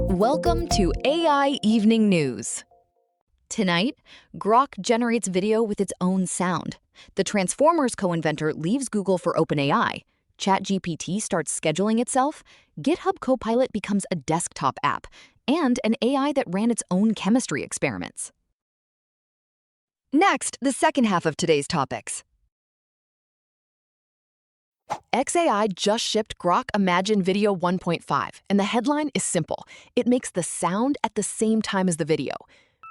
Welcome to AI Evening News. Tonight, Grok generates video with its own sound. The Transformers co-inventor leaves Google for OpenAI. ChatGPT starts scheduling itself. GitHub Copilot becomes a desktop app. And an AI that ran its own chemistry experiments. Next, the second half of today's topics. XAI just shipped Grok Imagine Video 1.5, and the headline is simple. It makes the sound at the same time as the video.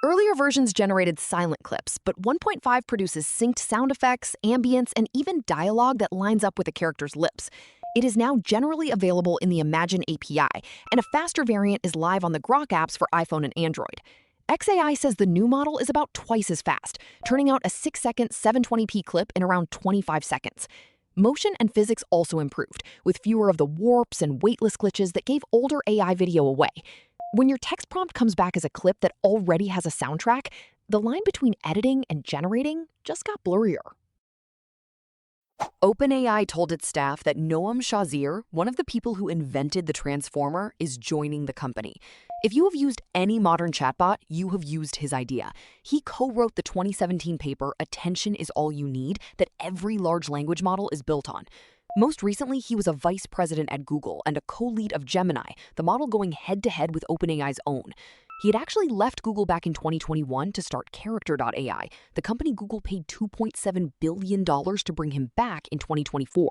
Earlier versions generated silent clips, but 1.5 produces synced sound effects, ambience, and even dialogue that lines up with the character's lips. It is now generally available in the Imagine API, and a faster variant is live on the Grok apps for iPhone and Android. XAI says the new model is about twice as fast, turning out a 6-second 720p clip in around 25 seconds. Motion and physics also improved, with fewer of the warps and weightless glitches that gave older AI video away. When your text prompt comes back as a clip that already has a soundtrack, the line between editing and generating just got blurrier. OpenAI told its staff that Noam Shazeer, one of the people who invented the Transformer, is joining the company. If you have used any modern chatbot, you have used his idea. He co-wrote the 2017 paper, Attention is All You Need, that every large language model is built on. Most recently, he was a vice president at Google and a co-lead of Gemini, the model going head-to-head with OpenAI's own. He had actually left Google back in 2021 to start Character.ai, the company Google paid $2.7 billion to bring him back in 2024.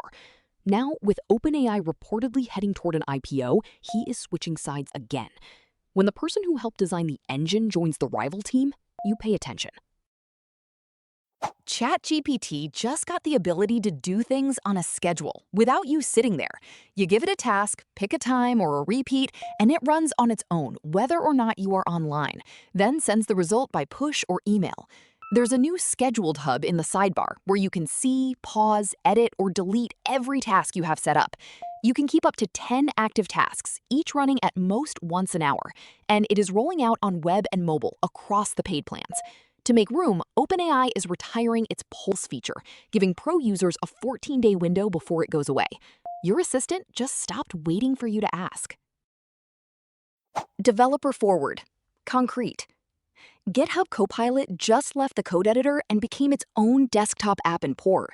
Now, with OpenAI reportedly heading toward an IPO, he is switching sides again. When the person who helped design the engine joins the rival team, you pay attention. ChatGPT just got the ability to do things on a schedule without you sitting there. You give it a task, pick a time or a repeat, and it runs on its own, whether or not you are online, then sends the result by push or email. There's a new scheduled hub in the sidebar where you can see, pause, edit, or delete every task you have set up. You can keep up to 10 active tasks, each running at most once an hour, and it is rolling out on web and mobile across the paid plans. To make room, OpenAI is retiring its Pulse feature, giving pro users a 14-day window before it goes away. Your assistant just stopped waiting for you to ask. Developer forward. Concrete. GitHub Copilot just left the code editor and became its own desktop app in Pour.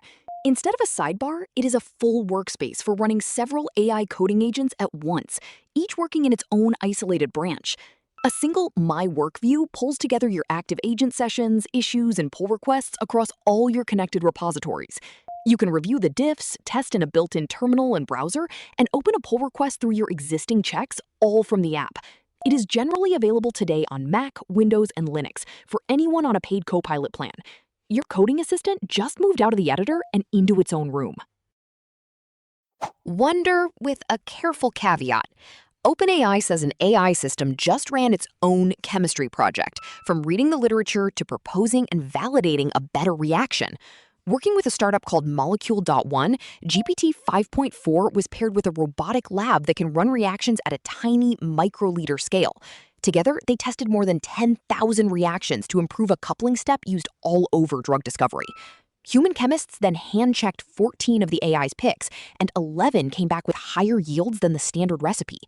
Instead of a sidebar, it is a full workspace for running several AI coding agents at once, each working in its own isolated branch. A single My Work view pulls together your active agent sessions, issues, and pull requests across all your connected repositories. You can review the diffs, test in a built-in terminal and browser, and open a pull request through your existing checks, all from the app. It is generally available today on Mac, Windows, and Linux for anyone on a paid Copilot plan. Your coding assistant just moved out of the editor and into its own room. Wonder with a careful caveat. OpenAI says an AI system just ran its own chemistry project, from reading the literature to proposing and validating a better reaction. Working with a startup called Molecule.1, GPT 5.4 was paired with a robotic lab that can run reactions at a tiny microliter scale. Together, they tested more than 10,000 reactions to improve a coupling step used all over drug discovery. Human chemists then hand-checked 14 of the AI's picks, and 11 came back with higher yields than the standard recipe.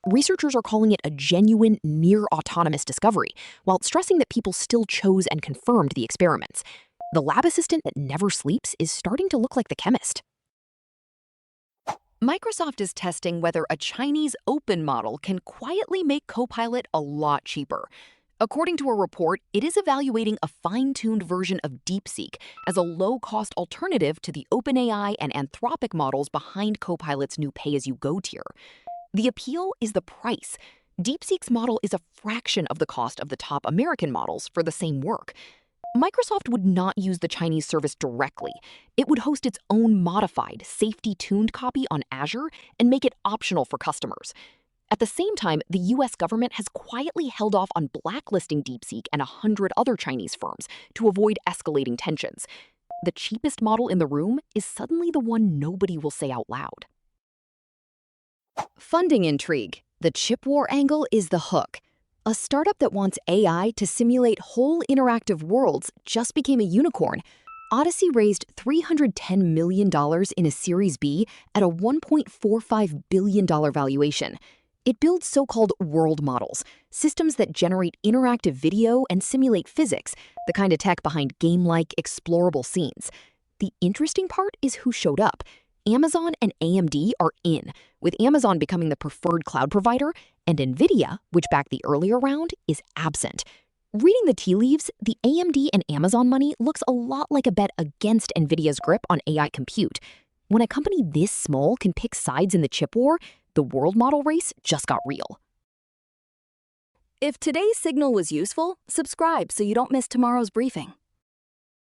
Researchers are calling it a genuine, near-autonomous discovery, while stressing that people still chose and confirmed the experiments. The lab assistant that never sleeps is starting to look like the chemist. Microsoft is testing whether a Chinese open model can quietly make Copilot a lot cheaper. According to a report, it is evaluating a fine-tuned version of DeepSeek as a low-cost alternative to the OpenAI and Anthropic models behind Copilot's new pay-as-you-go tier. The appeal is the price. DeepSeek's model is a fraction of the cost of the top American models for the same work. Microsoft would not use the Chinese service directly. It would host its own modified, safety-tuned copy on Azure and make it optional for customers. At the same time, the US government has quietly held off on blacklisting DeepSeek and 100 other Chinese firms to avoid escalating tensions. The cheapest model in the room is suddenly the one nobody will say out loud. Funding intrigue. The chip war angle is the hook. A startup that wants AI to simulate whole interactive worlds just became a unicorn. Odyssey raised $310 million in a Series B at a $1.45 billion valuation. It builds so-called world models, systems that generate interactive video and simulate physics, the kind of tech behind game-like, explorable scenes. The interesting part is who showed up. Amazon and AMD are in, with Amazon becoming the preferred cloud provider, and NVIDIA, which backed the earlier round, is absent. Reading the tea leaves, the AMD and Amazon money looks a lot like a bet against NVIDIA's grip on AI compute. When a company this small can pick sides in the chip war, the world model race just got real. If today's signal was useful, subscribe so you don't miss tomorrow's briefing.